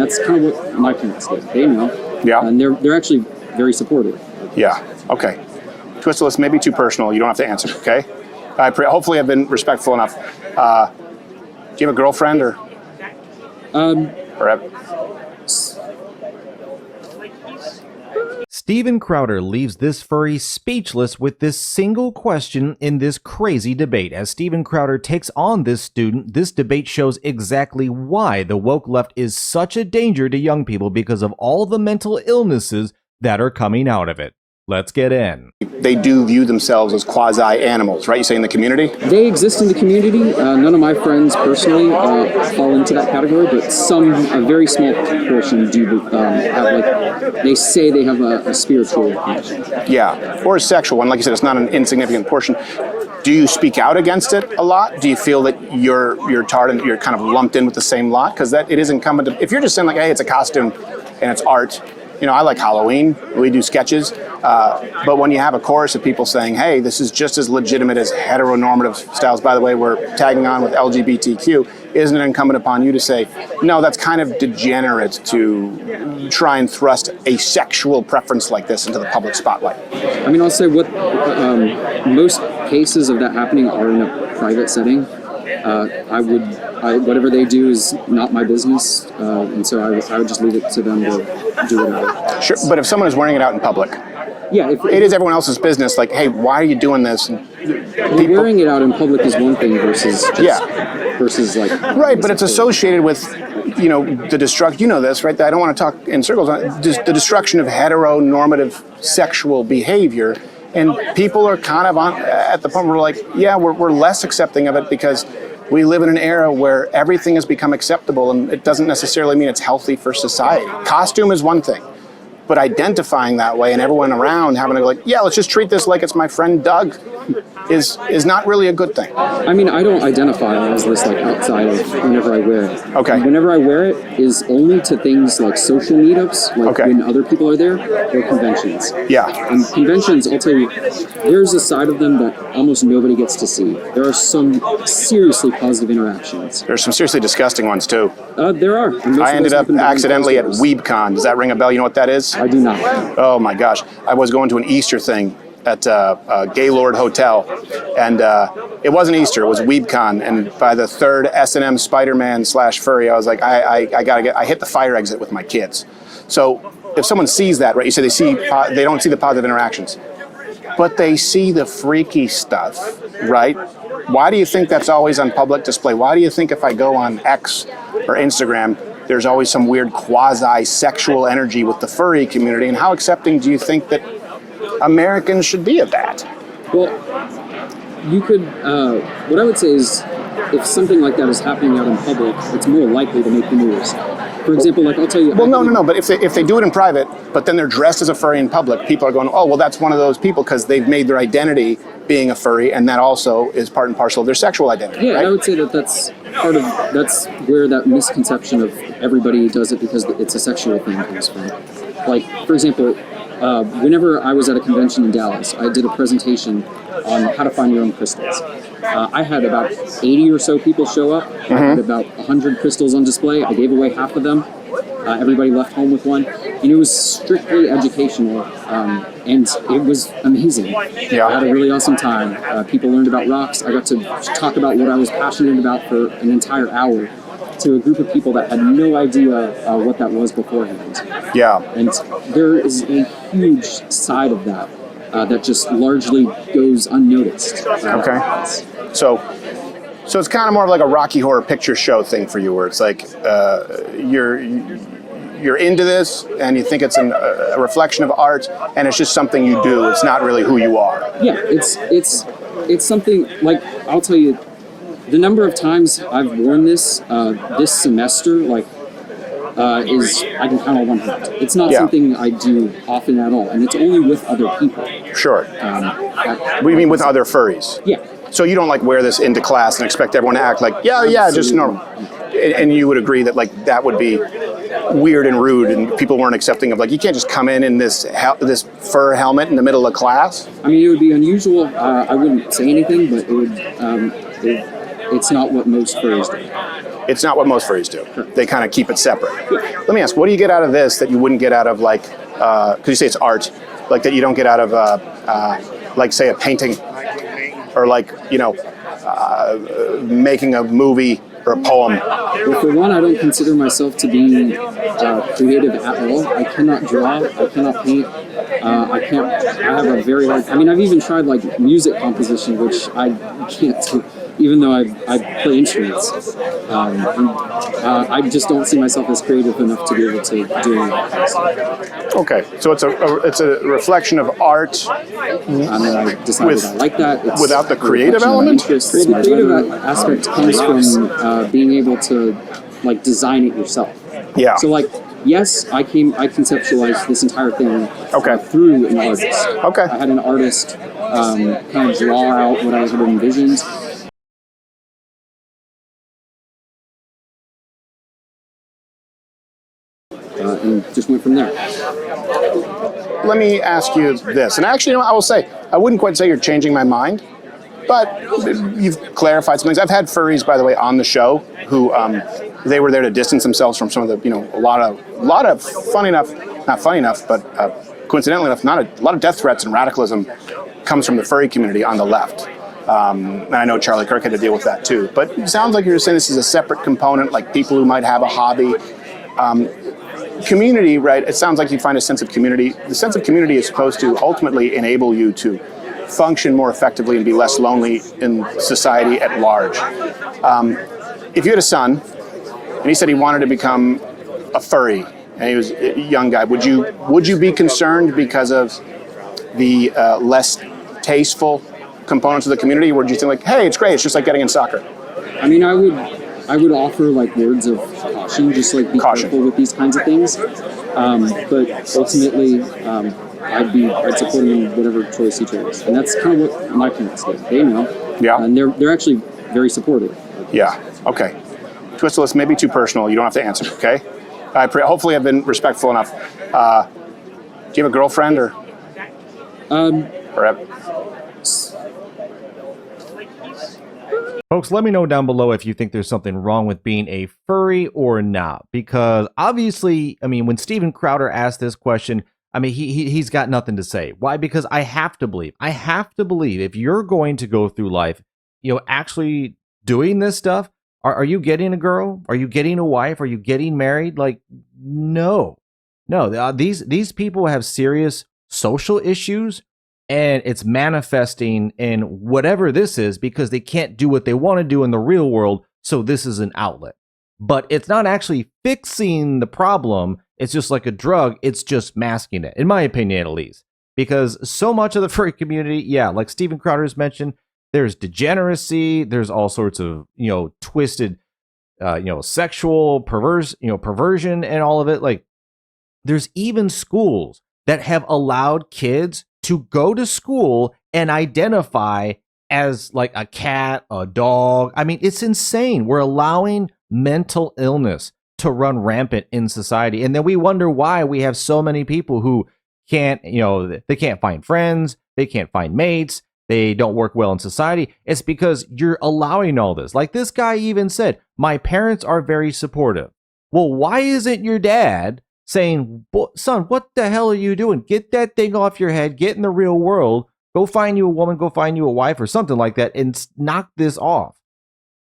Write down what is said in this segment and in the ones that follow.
that's kind of what my parents did. They know. Yeah. And they're actually very supportive. Yeah. Okay. Twistless, maybe too personal. You don't have to answer. Okay. Hopefully, I've been respectful enough. Do you have a girlfriend or? Steven Crowder leaves this furry speechless with this single question in this crazy debate. As Steven Crowder takes on this student, this debate shows exactly why the woke left is such a danger to young people because of all the mental illnesses that are coming out of it. Let's get in. They do view themselves as quasi-animals, right? You say in the community? They exist in the community. None of my friends personally fall into that category, but a very small portion do have, they say they have a spiritual connection. Yeah, or a sexual one. Like you said, it's not an insignificant portion. Do you speak out against it a lot? Do you feel that you're tarred and you're kind of lumped in with the same lot? Because it is incumbent if you're just saying like, hey, it's a costume and it's art. I like Halloween, we do sketches, but when you have a chorus of people saying, hey, this is just as legitimate as heteronormative styles, by the way, we're tagging on with LGBTQ, isn't it incumbent upon you to say, no, that's kind of degenerate to try and thrust a sexual preference like this into the public spotlight? I mean, I'll say what most cases of that happening are in a private setting. Whatever they do is not my business, and so I would just leave it to them to do whatever. Sure, but if someone is wearing it out in public, yeah, it is everyone else's business. Like, hey, why are you doing this? Wearing it out in public is one thing versus like right, but it's associated with the destruction. You know this, right? I don't want to talk in circles on it. The destruction of heteronormative sexual behavior. And people are kind of at the point where we're like, yeah, we're less accepting of it because we live in an era where everything has become acceptable, and it doesn't necessarily mean it's healthy for society. Costume is one thing, but identifying that way and everyone around having to go like, yeah, let's just treat this like it's my friend Doug is not really a good thing. I mean, I don't identify as this like outside of whenever I wear it. Okay. Whenever I wear it is only to things like social meetups, like when other people are there, or conventions. Yeah. And conventions, I'll tell you, there's a side of them that almost nobody gets to see. There are some seriously positive interactions. There's some seriously disgusting ones too. There are. I ended up accidentally at WeebCon. Does that ring a bell? You know what that is? I do not. Oh my gosh. I was going to an Easter thing at Gaylord Hotel, and it wasn't Easter, it was WeebCon, and by the third S&M Spider-Man / Furry, I was like, I hit the fire exit with my kids. So if someone sees that, right, you say they don't see the positive interactions, but they see the freaky stuff, right? Why do you think that's always on public display? Why do you think if I go on X or Instagram, there's always some weird quasi-sexual energy with the furry community, and how accepting do you think that Americans should be of that? Well, you could, what I would say is, if something like that is happening out in public, it's more likely to make the news. For example, like I'll tell you... Well, no, but if they do it in private, but then they're dressed as a furry in public, people are going, oh, well, that's one of those people because they've made their identity being a furry, and that also is part and parcel of their sexual identity, Yeah, right? I would say that's where that misconception of everybody does it because it's a sexual thing comes from. Like, for example, whenever I was at a convention in Dallas, I did a presentation on how to find your own crystals. I had about 80 or so people show up. I had about 100 crystals on display. I gave away half of them. Everybody left home with one. And it was strictly educational, and it was amazing. Yeah. I had a really awesome time. People learned about rocks. I got to talk about what I was passionate about for an entire hour to a group of people that had no idea what that was beforehand. Yeah. And there is a huge side of that that just largely goes unnoticed. Okay. So it's kind of more of like a Rocky Horror Picture Show thing for you, where it's like you're into this and you think it's a reflection of art, and it's just something you do. It's not really who you are. Yeah, it's something like, I'll tell you, the number of times I've worn this this semester, like, is, I can count on one hand. It's not something I do often at all, and it's only with other people. Sure. What do you mean with other furries? Yeah. So you don't like wear this into class and expect everyone to act like, yeah, just normal. And you would agree that like that would be weird and rude, and people weren't accepting of like, you can't just come in this fur helmet in the middle of class? I mean, it would be unusual. I wouldn't say anything, but it would. It's not what most furries do. It's not what most furries do. They kind of keep it separate. Let me ask, what do you get out of this that you wouldn't get out of, like, because you say it's art, like that you don't get out of, like, say, a painting, or like, you know, making a movie or a poem? Well, for one, I don't consider myself to be creative at all. I cannot draw. I cannot paint. I have a very hard. I mean, I've even tried like music composition, which I can't do, even though I play instruments. I just don't see myself as creative enough to be able to do any of that kind of stuff. Okay, so it's a reflection of art. I decided I like that. It's without the creative element? The creative aspect comes from being able to like design it yourself. Yeah. So like, yes, I conceptualized this entire thing through an artist. Okay. I had an artist kind of draw out what I had envisioned. And just went from there. Let me ask you this, and actually, you know, I will say, I wouldn't quite say you're changing my mind, but you've clarified some things. I've had furries, by the way, on the show who they were there to distance themselves from some of the, you know, a lot of funny enough, not funny enough, but coincidentally enough, a lot of death threats and radicalism comes from the furry community on the left. And I know Charlie Kirk had to deal with that too. But it sounds like you're saying this is a separate component, like people who might have a hobby. Community, right? It sounds like you find a sense of community. The sense of community is supposed to ultimately enable you to function more effectively and be less lonely in society at large. If you had a son, and he said he wanted to become a furry, and he was a young guy, would you be concerned because of the less tasteful components of the community, or would you think like, hey, it's great, it's just like getting in soccer? I mean, I would offer like words of caution, just like be careful with these kinds of things. But ultimately, I'd support him in whatever choice he chose, and that's kind of what my parents did. They know, and they're actually very supportive. Yeah. Okay. Twistless, maybe too personal. You don't have to answer. Okay. Hopefully, I've been respectful enough. Do you have a girlfriend or? Folks, let me know down below if you think there's something wrong with being a furry or not. Because obviously, I mean, when Steven Crowder asked this question, I mean, he's got nothing to say. Why? Because I have to believe if you're going to go through life, you know, actually doing this stuff, are you getting a girl? Are you getting a wife? Are you getting married? Like, no. These people have serious social issues. And it's manifesting in whatever this is because they can't do what they want to do in the real world, so this is an outlet. But it's not actually fixing the problem. It's just like a drug. It's just masking it, in my opinion at least. Because so much of the furry community, yeah, like Steven Crowder's mentioned, there's degeneracy, there's all sorts of, you know, twisted, sexual perversion and all of it. Like, there's even schools that have allowed kids to go to school and identify as like a cat, a dog. I mean, it's insane. We're allowing mental illness to run rampant in society. And then we wonder why we have so many people who can't, they can't find friends, they can't find mates, they don't work well in society. It's because you're allowing all this. Like this guy even said, my parents are very supportive. Well, why isn't your dad saying, son, what the hell are you doing? Get that thing off your head, get in the real world, go find you a woman, go find you a wife or something like that and knock this off.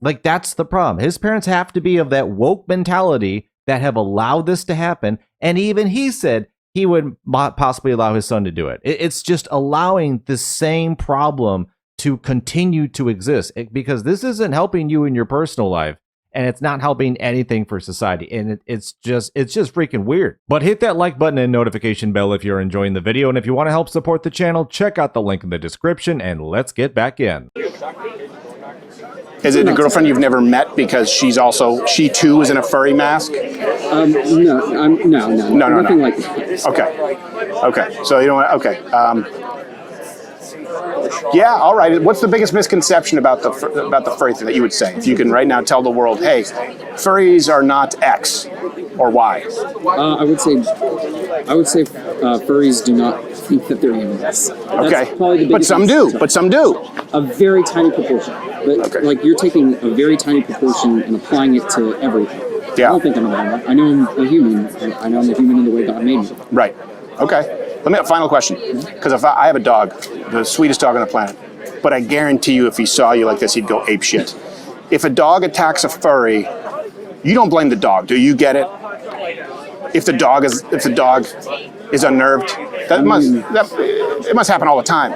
Like, that's the problem. His parents have to be of that woke mentality that have allowed this to happen. And even he said he would possibly allow his son to do it. It's just allowing the same problem to continue to exist because this isn't helping you in your personal life. And it's not helping anything for society. And it's just freaking weird. But hit that like button and notification bell if you're enjoying the video. And if you want to help support the channel, check out the link in the description and let's get back in. Is it a girlfriend you've never met because she too is in a furry mask? No, nothing like that. Okay. So you know what? Okay. Yeah, all right. What's the biggest misconception about the furry thing that you would say? If you can right now tell the world, hey, furries are not X or Y. I would say furries do not think that they're animals. Okay, probably the but some do. A very tiny proportion. But Okay. like you're taking a very tiny proportion and applying it to everything. Yeah. I don't think I'm an animal. I know I'm a human. I know I'm a human in the way God made me. Right. Okay. Let me have a final question. Because if I have a dog, the sweetest dog on the planet, but I guarantee you if he saw you like this, he'd go ape shit. If a dog attacks a furry, you don't blame the dog, do you? Get it? If the dog is unnerved, it must happen all the time.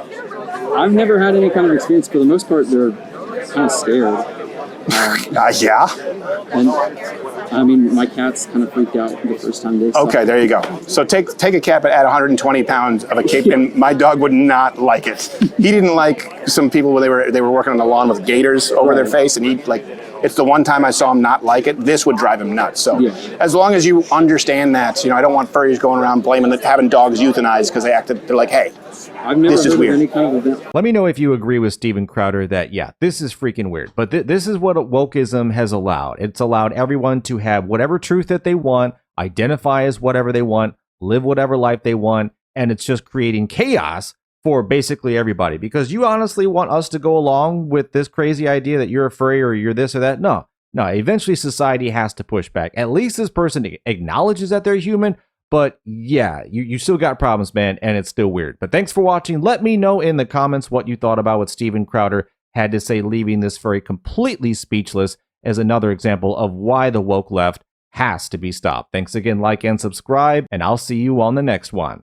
I've never had any kind of experience. For the most part, they're kind of scared. Yeah. And I mean, my cats kind of freaked out the first time they saw Okay, it. there you go. So take a cat at 120 pounds of a cape, and my dog would not like it. He didn't like some people when they were working on the lawn with gaiters over their face, and it's the one time I saw him not like it. This would drive him nuts. So as long as you understand that, I don't want furries going around having dogs euthanized because they're like, hey, I've never this is heard weird. of any kind of event. Let me know if you agree with Steven Crowder that, yeah, this is freaking weird. But this is what wokeism has allowed. It's allowed everyone to have whatever truth that they want, identify as whatever they want, live whatever life they want, and it's just creating chaos for basically everybody. Because you honestly want us to go along with this crazy idea that you're a furry or you're this or that? No. Eventually society has to push back. At least this person acknowledges that they're human. But yeah, you still got problems, man, and it's still weird. But thanks for watching. Let me know in the comments what you thought about what Steven Crowder had to say, leaving this furry completely speechless as another example of why the woke left has to be stopped. Thanks again, like and subscribe, and I'll see you on the next one.